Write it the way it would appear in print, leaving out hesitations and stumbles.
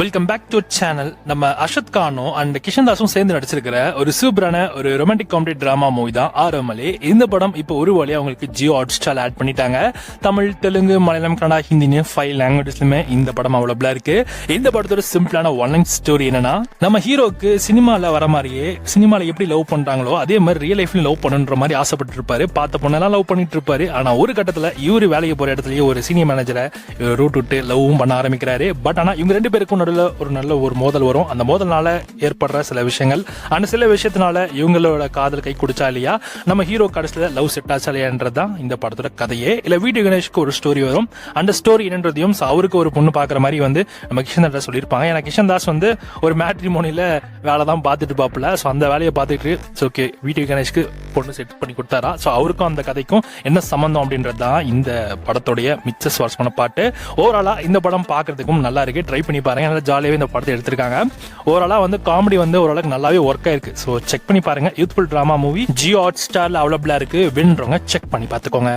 Welcome back to channel. நம்ம அர்ஷத் கானும் and Kishan தாஸும் சேர்ந்து நடிச்சிருக்கிற ஒரு சூப்பரான ஒரு ரொமான்டிக் காமெடி டிராமா மூவி தான் ஆரோமலே. இந்த படம் இப்போ ஒரு வழியா அவங்களுக்கு ஜியோ ஹாட்ஸ்டார் ஆட் பண்ணிட்டாங்க. தமிழ், தெலுங்கு, மலையாளம், கன்னடா, ஹிந்தின்னு 5 லாங்குவேஜஸ்லுமே இந்த படம் அவைலபிளா இருக்கு. இந்த படத்தோட சிம்பிளான ஒன் ஸ்டோரி என்னன்னா, நம்ம ஹீரோக்கு சினிமால வர மாதிரியே சினிமால எப்படி லவ் பண்றாங்களோ அதே மாதிரி ரியல் லைஃப்ல லவ் பண்ணுன்ற மாதிரி ஆசைப்பட்டு இருப்பாரு. பார்த்த பொண்ணெல்லாம் லவ் பண்ணிட்டு இருப்பாரு. ஆனா ஒரு கட்டத்துல இவரு வேலைக்கு போற இடத்துலயே ஒரு சீனியர் மேனேஜரை ரூட் விட்டு லவ்வும் பண்ண ஆரம்பிக்கிறாரு. பட் ஆனா இவங்க 2 பேருக்கும் நடுவில் ஒரு நல்ல ஒரு மோதல் வரும். அந்த மோதல்னால ஏற்படுற சில விஷயங்கள், அந்த சில விஷயத்தினால இவங்களோட காதல் கை குடிச்சா இல்லையா, நம்ம ஹீரோ கடைசியில லவ் செட் ஆச்சா இல்லையான்றதுதான் இந்த படத்தோட கதையே. இல்ல வீடியோ கணேஷ்க்கு ஒரு ஸ்டோரி வரும். அந்த ஸ்டோரி என்னன்றதையும் அவருக்கு ஒரு பொண்ணு பாக்குற மாதிரி நம்ம கிஷன் தாஸ் சொல்லியிருப்பாங்க. ஏன்னா கிஷன் தாஸ் ஒரு மேட்ரிமோனியில வேலை தான் பார்த்துட்டு பாப்புல. ஸோ அந்த வேலையை பார்த்துட்டு ஓகே வீடியோ கணேஷ்க்கு பொண்ணு செட் பண்ணி கொடுத்தாரா. ஸோ அவருக்கும் அந்த கதைக்கும் என்ன சம்பந்தம் அப்படின்றது தான் இந்த படத்துடைய மிச்ச சுவாரஸ்யமான பாட்டு. ஓவராலா இந்த படம் பார்க்கறதுக்கும் நல்லா இருக்கு. ட்ரை பண்ணி பாருங்க. நல்லா ஜாலியாவே இந்த படத்தை எடுத்திருக்காங்க. ஓவராலா காமெடி ஓரளவுக்கு நல்லாவே ஒர்க் ஆயிருக்கு. ஸோ செக் பண்ணி பாருங்க. யூத்ஃபுல் டிராமா மூவி ஜியோ ஹாட்ஸ்டார்ல அவைலபிளா இருக்கு. வேணுன்றவங்க செக் பண்ணி பார்த்துக்கோங்க.